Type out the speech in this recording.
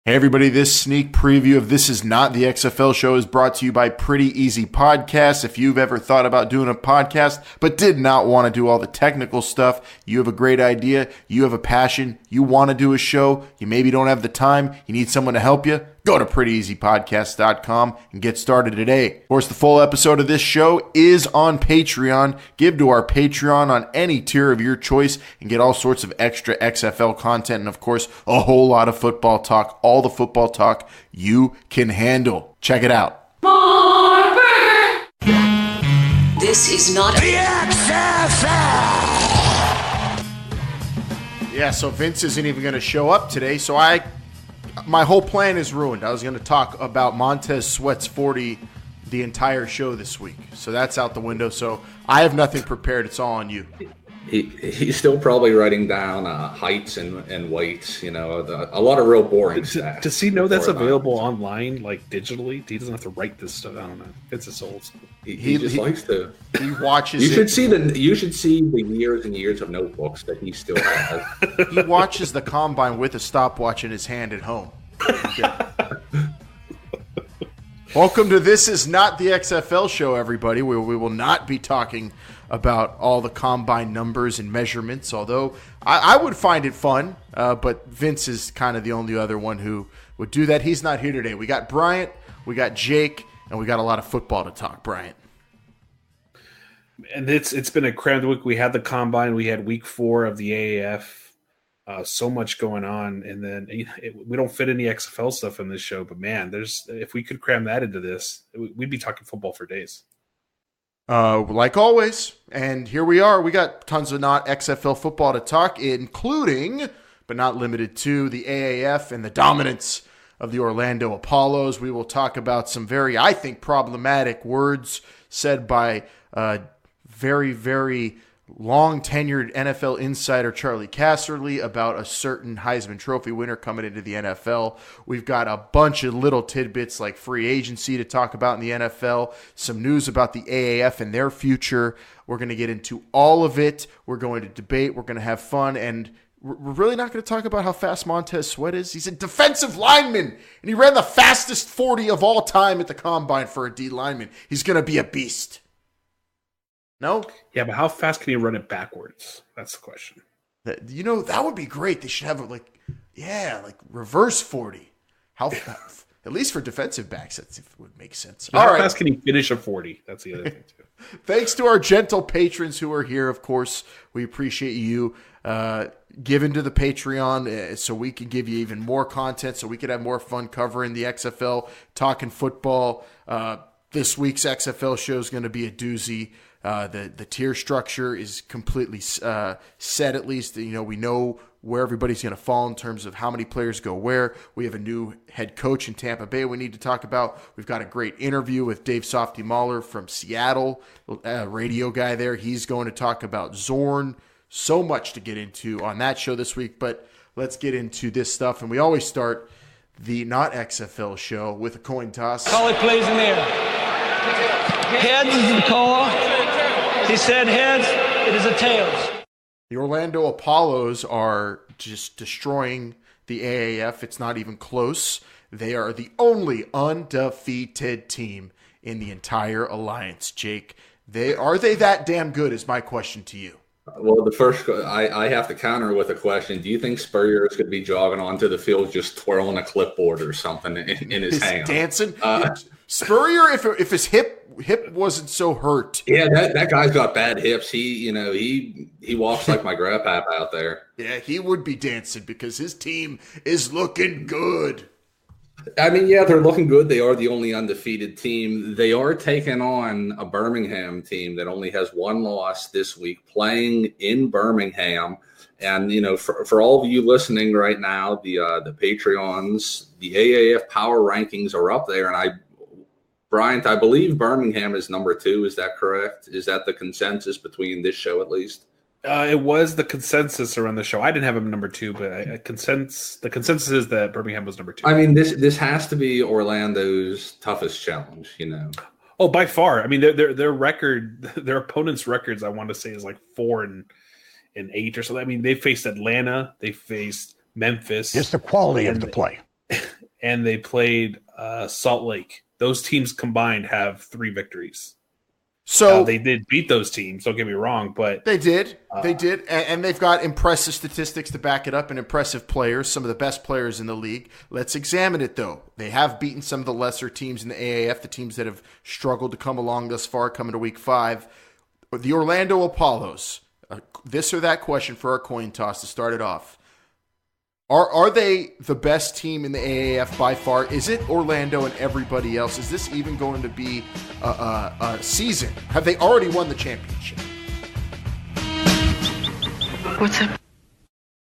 Hey everybody, this sneak preview of This Is Not the XFL Show is brought to you by Pretty Easy Podcasts. If you've ever thought about doing a podcast but did not want to do all the technical stuff, you have a great idea, you have a passion, you want to do a show, you maybe don't have the time, you need someone to help you, go to prettyeasypodcast.com and get started today. Of course, the full episode of this show is on Patreon. Give to our Patreon on any tier of your choice and get all sorts of extra XFL content and, of course, a whole lot of football talk, all the football talk you can handle. Check it out. This is not the XFL. Yeah, so Vince isn't even going to show up today, so my whole plan is ruined. I was going to talk about Montez Sweat's 40 the entire show this week. So that's out the window. So I have nothing prepared. It's all on you. He's still probably writing down heights and weights, a lot of real boring stuff. Does he know that's available online, like digitally? He doesn't have to write this stuff. I don't know. It's his old school. He just likes to. He watches. You should see the years and years of notebooks that he still has. He watches the combine with a stopwatch in his hand at home. Welcome to This Is Not the XFL Show, everybody, where we will not be talking about all the combine numbers and measurements, although I would find it fun, but Vince is kind of the only other one who would do that. He's not here today. We got Bryant, we got Jake, and we got a lot of football to talk. Bryant. And it's been a crammed week. We had the combine. We had week 4 of the AAF. So much going on, and then we don't fit any XFL stuff in this show. But man, if we could cram that into this, we'd be talking football for days. Like always, and here we are. We got tons of not XFL football to talk, including, but not limited to, the AAF and the dominance of the Orlando Apollos. We will talk about some very, I think, problematic words said by very, very long-tenured NFL insider Charlie Casserly about a certain Heisman Trophy winner coming into the NFL. We've got a bunch of little tidbits like free agency to talk about in the NFL, some news about the AAF and their future. We're going to get into all of it. We're going to debate. We're going to have fun, and we're really not going to talk about how fast Montez Sweat is. He's a defensive lineman, and he ran the fastest 40 of all time at the Combine for a D lineman. He's going to be a beast. No? Yeah, but how fast can you run it backwards? That's the question. That would be great. They should have reverse 40. How fast? At least for defensive backs, that would make sense. How fast can you finish a 40? That's the other thing, too. Thanks to our gentle patrons who are here, of course. We appreciate you giving to the Patreon so we can give you even more content, so we can have more fun covering the XFL, talking football. This week's XFL show is going to be a doozy. The tier structure is completely set, at least. We know where everybody's going to fall in terms of how many players go where. We have a new head coach in Tampa Bay we need to talk about. We've got a great interview with Dave Softy Mahler from Seattle, radio guy there. He's going to talk about Zorn. So much to get into on that show this week, but let's get into this stuff. And we always start the not XFL show with a coin toss. Call it plays in the air. Heads is the call. He said heads. It is a tails. The Orlando Apollos are just destroying the AAF. It's not even close. They are the only undefeated team in the entire alliance, Jake. Are they that damn good is my question to you. Well, the first, I have to counter with a question. Do you think Spurrier is going to be jogging onto the field just twirling a clipboard or something in his hand? Dancing? Spurrier, if his hip wasn't so hurt. Yeah, that guy's got bad hips. He walks like my grandpap out there. Yeah, he would be dancing because his team is looking good. I mean, yeah, they're looking good. They are the only undefeated team. They are taking on a Birmingham team that only has one loss this week, playing in Birmingham. And, for all of you listening right now, the Patreons, the AAF power rankings are up there. And Bryant, I believe Birmingham is number 2. Is that correct? Is that the consensus between this show at least? It was the consensus around the show. I didn't have him number 2, but the consensus is that Birmingham was number 2. I mean, this has to be Orlando's toughest challenge, Oh, by far. I mean, their record, their opponents' records, I want to say, is like 4-8 or something. I mean, they faced Atlanta, they faced Memphis. It's the quality of the play. and they played Salt Lake. Those teams combined have 3 victories. So they did beat those teams. Don't get me wrong, but they did, and they've got impressive statistics to back it up and impressive players, some of the best players in the league. Let's examine it, though. They have beaten some of the lesser teams in the AAF, the teams that have struggled to come along thus far, coming to Week 5. The Orlando Apollos. This or that question for our coin toss to start it off. Are they the best team in the AAF by far? Is it Orlando and everybody else? Is this even going to be a season? Have they already won the championship? What's up?